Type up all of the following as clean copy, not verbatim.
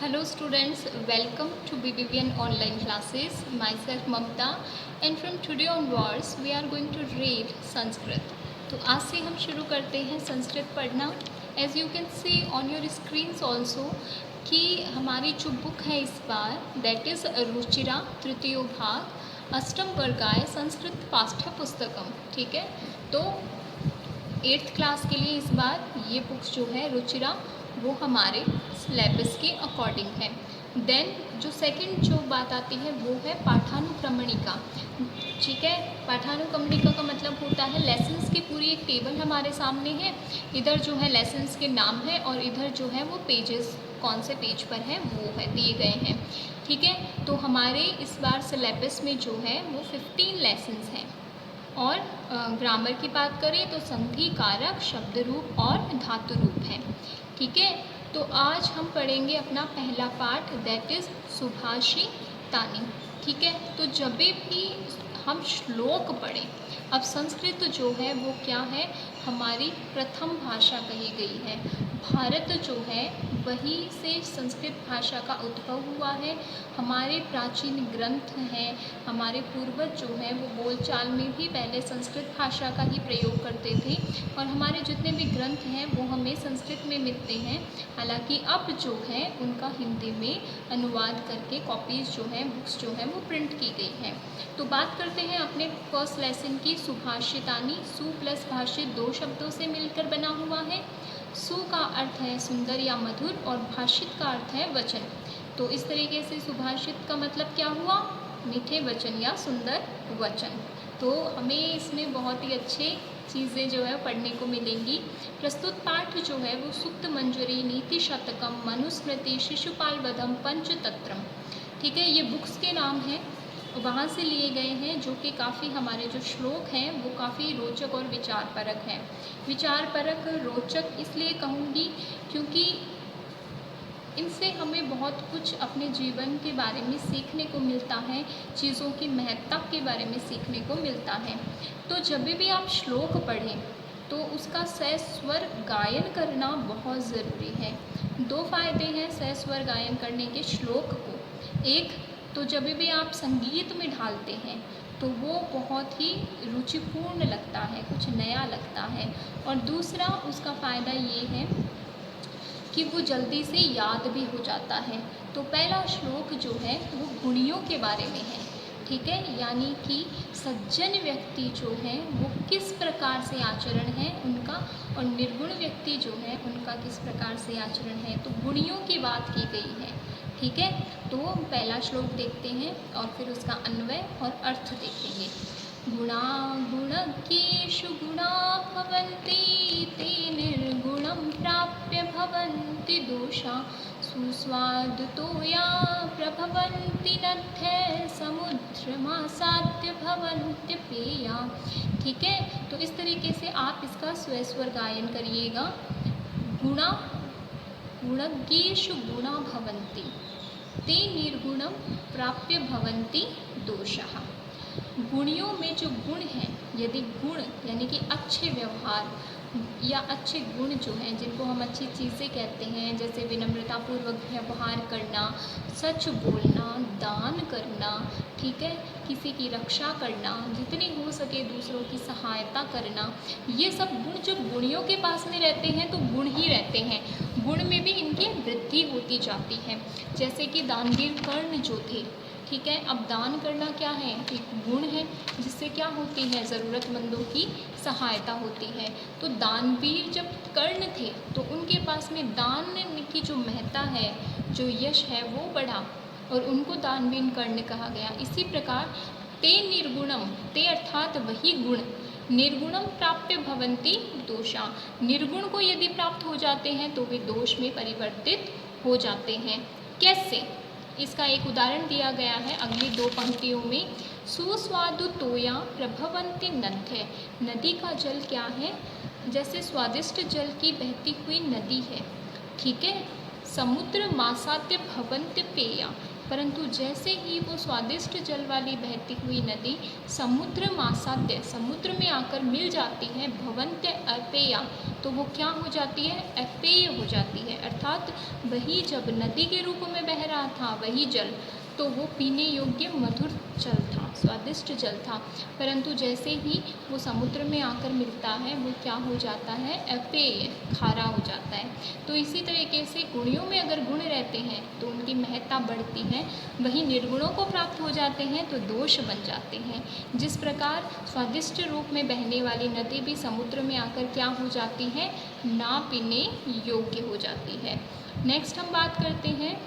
Hello students, welcome to BBVN online classes. Myself Mamta and from today onwards we are going to read Sanskrit. तो आज से हम शुरू करते हैं संस्कृत पढ़ना. As you can see on your screens also कि हमारी जो बुक है इस बार that is रुचिरा तृतीय भाग अष्टम वर्गाय संस्कृत पाठ्य पुस्तकम. ठीक है, तो 8th क्लास के लिए इस बार ये बुक्स जो है रुचिरा वो हमारे सिलेबस के अकॉर्डिंग है. देन जो सेकंड जो बात आती है वो है पाठानुक्रमणिका. ठीक है, पाठानुक्रमणिका का मतलब होता है लेसन्स की पूरी एक टेबल हमारे सामने है. इधर जो है लेसन्स के नाम है और इधर जो है वो पेजेस कौन से पेज पर है वो है दिए गए हैं. ठीक है, तो हमारे इस बार सिलेबस में जो है वो 15 लेसन्स हैं. और ग्रामर की बात करें तो संधि कारक शब्द रूप और धातु रूप है. ठीक है, तो आज हम पढ़ेंगे अपना पहला पाठ दैट इज़ सुभाषितानि. ठीक है, तो जब भी हम श्लोक पढ़ें, अब संस्कृत जो है वो क्या है, हमारी प्रथम भाषा कही गई है. भारत जो है वहीं से संस्कृत भाषा का उद्भव हुआ है. हमारे प्राचीन ग्रंथ हैं, हमारे पूर्वज जो हैं वो बोलचाल में भी पहले संस्कृत भाषा का ही प्रयोग करते थे और हमारे जितने भी ग्रंथ हैं वो हमें संस्कृत में मिलते हैं. हालांकि अब जो है उनका हिंदी में अनुवाद करके कॉपीज़ जो हैं बुक्स जो हैं वो प्रिंट की गई हैं. तो बात करते हैं अपने फर्स्ट लेसन की. सुभाषितानि, सु प्लस भाषित दो शब्दों से मिलकर बना हुआ है. सु का अर्थ है सुंदर या मधुर और भाषित का अर्थ है वचन. तो इस तरीके से सुभाषित का मतलब क्या हुआ, मीठे वचन या सुंदर वचन. तो हमें इसमें बहुत ही अच्छे चीज़ें जो है पढ़ने को मिलेंगी. प्रस्तुत पाठ जो है वो सुक्त मंजरी, नीति शतकम, मनुस्मृति, शिशुपाल वधम, पंचतंत्रम. ठीक है, ये बुक्स के नाम हैं, वहाँ से लिए गए हैं जो कि काफ़ी हमारे जो श्लोक हैं वो काफ़ी रोचक और विचारपरक हैं. विचारपरक रोचक इसलिए कहूँगी क्योंकि इनसे हमें बहुत कुछ अपने जीवन के बारे में सीखने को मिलता है, चीज़ों की महत्ता के बारे में सीखने को मिलता है. तो जब भी आप श्लोक पढ़ें तो उसका सस्वर गायन करना बहुत ज़रूरी है. दो फायदे हैं सस्वर गायन करने के श्लोक को. एक तो जब भी आप संगीत में ढालते हैं तो वो बहुत ही रुचिपूर्ण लगता है, कुछ नया लगता है. और दूसरा उसका फ़ायदा ये है कि वो जल्दी से याद भी हो जाता है. तो पहला श्लोक जो है वो गुणियों के बारे में है. ठीक है, यानी कि सज्जन व्यक्ति जो हैं वो किस प्रकार से आचरण है उनका और निर्गुण व्यक्ति जो है उनका किस प्रकार से आचरण है. तो गुणियों की बात की गई है. ठीक है, तो पहला श्लोक देखते हैं और फिर उसका अन्वय और अर्थ देखेंगे. गुणा गुणज्ञेषु गुणा भवन्ति ते निर्गुणं प्राप्य भवन्ति दोषा सुस्वादुतोया प्रभवन्ति नद्यः समुद्रमासाद्य भवन्ति पेया. ठीक है, तो इस तरीके से आप इसका स्वस्वर गायन करिएगा. गुणा गुणज्ञेषु गुणा भवन्ति ते निर्गुणं प्राप्य भवन्ति दोषः. गुणियों में जो गुण हैं, यदि गुण यानी कि अच्छे व्यवहार या अच्छे गुण जो हैं जिनको हम अच्छी चीज़ें कहते हैं, जैसे विनम्रतापूर्वक व्यवहार करना, सच बोलना, दान करना, ठीक है, किसी की रक्षा करना, जितनी हो सके दूसरों की सहायता करना, ये सब गुण जब गुणियों के पास में रहते हैं तो गुण ही रहते हैं. गुण में भी इनकी वृद्धि होती जाती है. जैसे कि दानवीर कर्ण जो थे, ठीक है, अब दान करना क्या है, एक गुण है जिससे क्या होती है, ज़रूरतमंदों की सहायता होती है. तो दानवीर जब कर्ण थे तो उनके पास में दान की जो महत्ता है, जो यश है वो बढ़ा और उनको दानवीर कर्ण कहा गया. इसी प्रकार ते निर्गुणम, ते अर्थात वही गुण, निर्गुणम प्राप्य भवन्ति दोषा, निर्गुण को यदि प्राप्त हो जाते हैं तो वे दोष में परिवर्तित हो जाते हैं. कैसे, इसका एक उदाहरण दिया गया है अगली दो पंक्तियों में. सुस्वादु तोया प्रभवन्ति नद्यः, नदी का जल क्या है, जैसे स्वादिष्ट जल की बहती हुई नदी है. ठीक है, समुद्र मासाद्य भवन्ति पेया, परंतु जैसे ही वो स्वादिष्ट जल वाली बहती हुई नदी समुद्र मासाद्य समुद्र में आकर मिल जाती है भवन्त्य अपेया, तो वो क्या हो जाती है, अपेय हो जाती है। अर्थात वही जब नदी के रूप में बह रहा था वही जल, तो वो पीने योग्य मधुर जल था, स्वादिष्ट जल था, परंतु जैसे ही वो समुद्र में आकर मिलता है वो क्या हो जाता है, अपेय, खारा हो जाता है। तो इसी तरीके से गुणियों में अगर गुण रहते हैं तो उनकी महत्ता बढ़ती है, वहीं निर्गुणों को प्राप्त हो जाते हैं तो दोष बन जाते हैं। जिस प्रकार स्वादिष्ट रूप में बहने वाली नदी भी समुद्र में आकर क्या हो जाती है, ना पीने योग्य हो जाती है। नेक्स्ट हम बात करते हैं,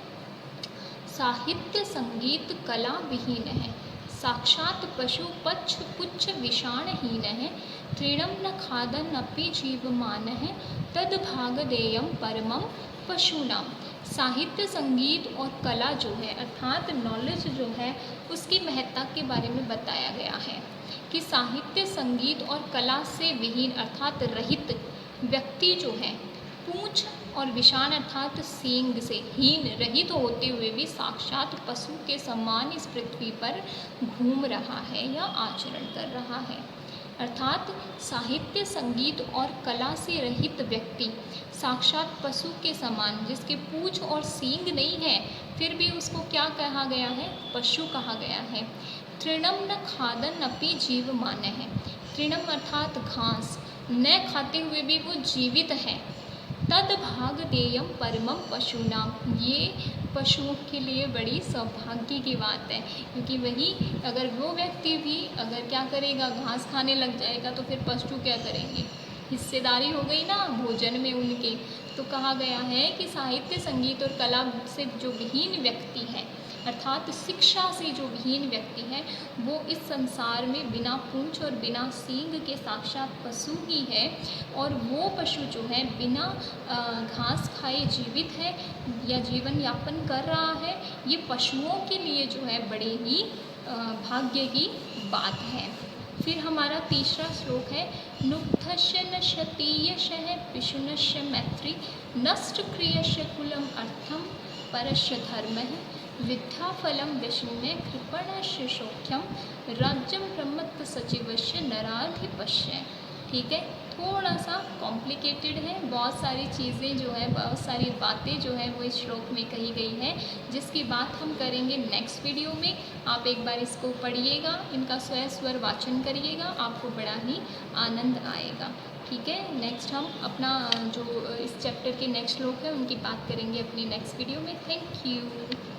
साहित्य संगीत कला विहीन है, साक्षात पशु पच्छ पुच्छ विषाणहीन है, तृणम न खादन अपि जीवमान है, तद भागधेयम परमम पशूनाम। साहित्य संगीत और कला जो है अर्थात नॉलेज जो है उसकी महत्ता के बारे में बताया गया है कि साहित्य संगीत और कला से विहीन अर्थात रहित व्यक्ति जो है पूंछ और विषाण अर्थात सींग से हीन रहित होते हुए भी साक्षात पशु के समान इस पृथ्वी पर घूम रहा है या आचरण कर रहा है। अर्थात साहित्य संगीत और कला से रहित व्यक्ति साक्षात पशु के समान, जिसके पूंछ और सींग नहीं है फिर भी उसको क्या कहा गया है, पशु कहा गया है। तृणम न खादन अपि जीवमान है, तृणम अर्थात घास, न खाते हुए भी वो जीवित है। तद भागधेयम परमम पशूनाम, ये पशुओं के लिए बड़ी सौभाग्य की बात है, क्योंकि वही अगर वो व्यक्ति भी अगर क्या करेगा, घास खाने लग जाएगा तो फिर पशु क्या करेंगे, हिस्सेदारी हो गई ना भोजन में उनके। तो कहा गया है कि साहित्य संगीत और कला से जो विहीन व्यक्ति है अर्थात शिक्षा से जो विहीन व्यक्ति है वो इस संसार में बिना पूंछ और बिना सींग के साक्षात पशु ही है, और वो पशु जो है बिना घास खाए जीवित है या जीवन यापन कर रहा है। ये पशुओं के लिए जो है बड़े ही भाग्य की बात है। फिर हमारा तीसरा श्लोक है, नुग्धस्य नश्यतीयशः पिशुनस्य मैत्री, नष्ट क्रियस्य कुलम अर्थम परस्य धर्मः, विद्याफलम विष्णुने कृपणस्य सौख्यम, राज्यम ब्रह्मत्व सचिवस्य नराधिपस्य। ठीक है, थोड़ा सा कॉम्प्लिकेटेड है, बहुत सारी चीज़ें जो है, बहुत सारी बातें जो है वो इस श्लोक में कही गई है, जिसकी बात हम करेंगे नेक्स्ट वीडियो में। आप एक बार इसको पढ़िएगा, इनका स्वर वाचन करिएगा, आपको बड़ा ही आनंद आएगा। ठीक है, नेक्स्ट हम अपना जो इस चैप्टर के नेक्स्ट श्लोक है उनकी बात करेंगे अपनी नेक्स्ट वीडियो में। Thank you.